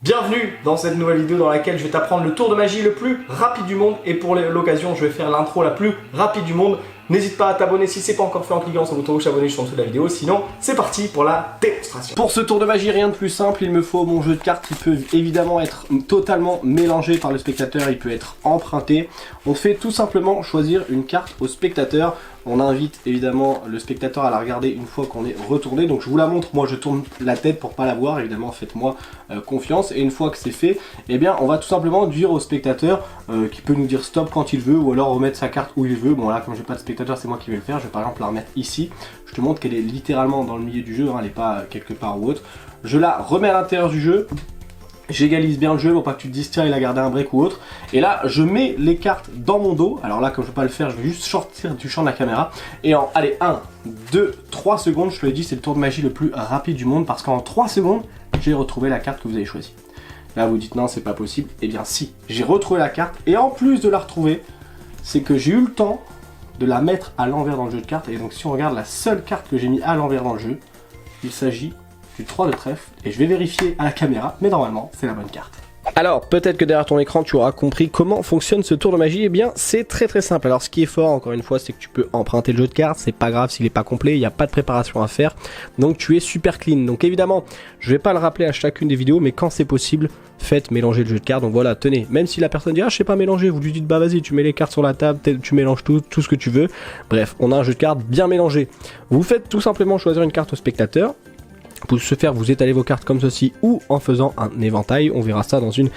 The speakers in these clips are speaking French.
Bienvenue dans cette nouvelle vidéo dans laquelle je vais t'apprendre le tour de magie le plus rapide du monde. Et pour l'occasion, je vais faire l'intro la plus rapide du monde. N'hésite pas à t'abonner si c'est pas encore fait en cliquant sur le bouton rouge abonné juste en dessous de la vidéo. Sinon, c'est parti pour la démonstration. Pour ce tour de magie, rien de plus simple. Il me faut mon jeu de cartes qui peut évidemment être totalement mélangé par le spectateur. Il peut être emprunté. On fait tout simplement choisir une carte au spectateur. On invite évidemment le spectateur à la regarder une fois qu'on est retourné. Donc je vous la montre, moi je tourne la tête pour pas la voir, évidemment faites-moi confiance. Et une fois que c'est fait, eh bien on va tout simplement dire au spectateur qui peut nous dire stop quand il veut ou alors remettre sa carte où il veut. Bon là comme j'ai pas de spectateur c'est moi qui vais le faire, je vais par exemple la remettre ici. Je te montre qu'elle est littéralement dans le milieu du jeu, hein, elle n'est pas quelque part ou autre. Je la remets à l'intérieur du jeu. J'égalise bien le jeu pour pas que tu te dises tiens il a gardé un break ou autre. Et là je mets les cartes dans mon dos. Alors là comme je peux pas le faire je vais juste sortir du champ de la caméra. Et en allez 1, 2, 3 secondes, je te l'ai dit c'est le tour de magie le plus rapide du monde. Parce qu'en 3 secondes j'ai retrouvé la carte que vous avez choisie. Là vous dites non c'est pas possible. Et bien si, j'ai retrouvé la carte. Et en plus de la retrouver, c'est que j'ai eu le temps de la mettre à l'envers dans le jeu de cartes. Et donc si on regarde la seule carte que j'ai mis à l'envers dans le jeu, il s'agit du 3 de trèfle, et je vais vérifier à la caméra, mais normalement c'est la bonne carte. Alors peut-être que derrière ton écran tu auras compris comment fonctionne ce tour de magie. Eh bien c'est très simple. Alors ce qui est fort encore une fois c'est que tu peux emprunter le jeu de cartes, c'est pas grave s'il n'est pas complet, il n'y a pas de préparation à faire, donc tu es super clean. Donc évidemment je vais pas le rappeler à chacune des vidéos, mais quand c'est possible faites mélanger le jeu de cartes. Donc voilà, tenez, même si la personne dit ah je sais pas mélanger, vous lui dites bah vas-y tu mets les cartes sur la table, tu mélanges tout ce que tu veux. Bref, on a un jeu de cartes bien mélangé. Vous faites tout simplement choisir une carte au spectateur. Pour ce faire, vous étalez vos cartes comme ceci ou en faisant un éventail. On verra ça dans une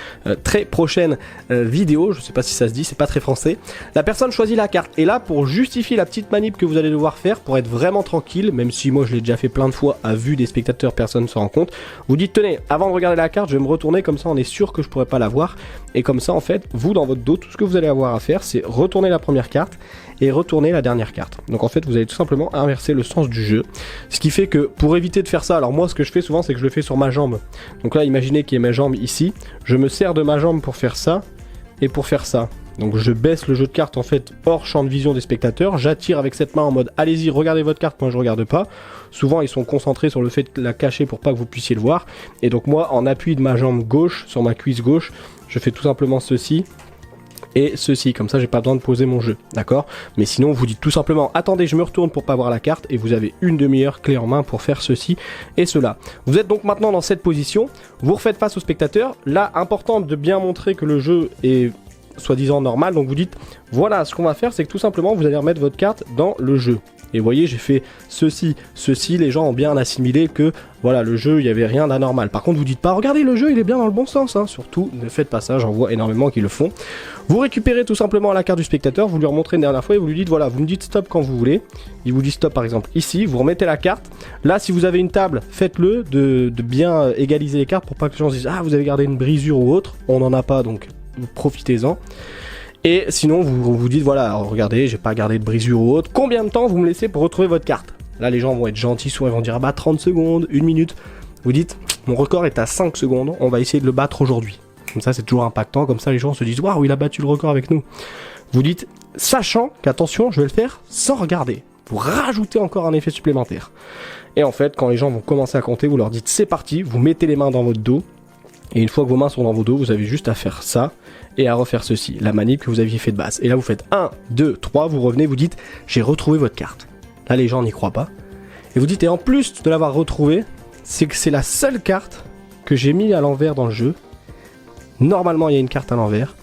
très prochaine vidéo. Je sais pas si ça se dit, c'est pas très français. La personne choisit la carte. Et là, pour justifier la petite manip que vous allez devoir faire, pour être vraiment tranquille, même si moi je l'ai déjà fait plein de fois à vue des spectateurs, personne ne se rend compte. Vous dites, tenez, avant de regarder la carte, je vais me retourner, comme ça on est sûr que je pourrais pas la voir. Et comme ça, en fait, vous dans votre dos, tout ce que vous allez avoir à faire, c'est retourner la première carte et retourner la dernière carte. Donc en fait, vous allez tout simplement inverser le sens du jeu. Ce qui fait que, pour éviter de faire ça, alors moi ce que je fais souvent c'est que je le fais sur ma jambe. Donc là imaginez qu'il y ait ma jambe ici, je me sers de ma jambe pour faire ça et pour faire ça. Donc je baisse le jeu de cartes en fait hors champ de vision des spectateurs, j'attire avec cette main en mode allez-y regardez votre carte, moi je regarde pas. Souvent ils sont concentrés sur le fait de la cacher pour pas que vous puissiez le voir. Et donc moi en appui de ma jambe gauche sur ma cuisse gauche, je fais tout simplement ceci. Et ceci, comme ça j'ai pas besoin de poser mon jeu, d'accord? Mais sinon vous dites tout simplement attendez je me retourne pour pas voir la carte et vous avez une demi-heure clé en main pour faire ceci et cela. Vous êtes donc maintenant dans cette position, vous refaites face au spectateur. Là important de bien montrer que le jeu est soi-disant normal, donc vous dites voilà ce qu'on va faire c'est que tout simplement vous allez remettre votre carte dans le jeu. Et vous voyez j'ai fait ceci, les gens ont bien assimilé que voilà le jeu il n'y avait rien d'anormal. Par contre vous dites pas regardez le jeu il est bien dans le bon sens, hein. Surtout ne faites pas ça, j'en vois énormément qui le font. Vous récupérez tout simplement la carte du spectateur, vous lui remontrez une dernière fois et vous lui dites voilà vous me dites stop quand vous voulez. Il vous dit stop par exemple ici, vous remettez la carte. Là si vous avez une table faites-le de bien égaliser les cartes pour pas que les gens se disent ah vous avez gardé une brisure ou autre, on n'en a pas donc profitez-en. Et sinon vous vous dites voilà regardez j'ai pas gardé de brisure ou autre, combien de temps vous me laissez pour retrouver votre carte? Là les gens vont être gentils, souvent ils vont dire ah bah 30 secondes, 1 minute. Vous dites mon record est à 5 secondes, on va essayer de le battre aujourd'hui. Comme ça c'est toujours impactant, comme ça les gens se disent waouh il a battu le record avec nous. Vous dites sachant qu'attention je vais le faire sans regarder, pour rajouter encore un effet supplémentaire. Et en fait quand les gens vont commencer à compter vous leur dites c'est parti, vous mettez les mains dans votre dos. Et une fois que vos mains sont dans vos dos, vous avez juste à faire ça et à refaire ceci, la manip que vous aviez fait de base. Et là vous faites 1, 2, 3, vous revenez, vous dites j'ai retrouvé votre carte. Là les gens n'y croient pas. Et vous dites et en plus de l'avoir retrouvée, c'est que c'est la seule carte que j'ai mis à l'envers dans le jeu. Normalement il y a une carte à l'envers.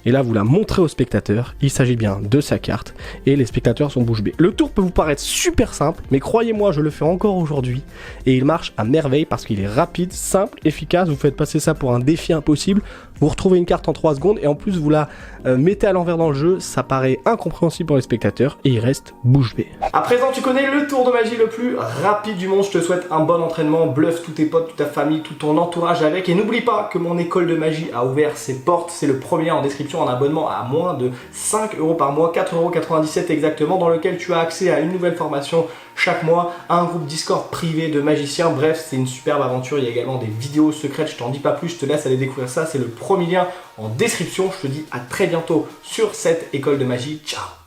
Et là vous la montrez au spectateur, il s'agit bien de sa carte et les spectateurs sont bouche bée. Le tour peut vous paraître super simple, mais croyez-moi je le fais encore aujourd'hui et il marche à merveille parce qu'il est rapide, simple, efficace, vous faites passer ça pour un défi impossible, vous retrouvez une carte en 3 secondes et en plus vous la mettez à l'envers dans le jeu, ça paraît incompréhensible pour les spectateurs et il reste bouche bée. À présent tu connais le tour de magie le plus rapide du monde, je te souhaite un bon entraînement, bluffe tous tes potes, toute ta famille, tout ton entourage avec et n'oublie pas que mon école de magie a ouvert ses portes, c'est le premier lien en description. Un abonnement à moins de 5 € par mois, 4,97 € exactement, dans lequel tu as accès à une nouvelle formation chaque mois, à un groupe Discord privé de magiciens. Bref, c'est une superbe aventure. Il y a également des vidéos secrètes, je t'en dis pas plus, je te laisse aller découvrir ça. C'est le premier lien en description. Je te dis à très bientôt sur cette école de magie. Ciao!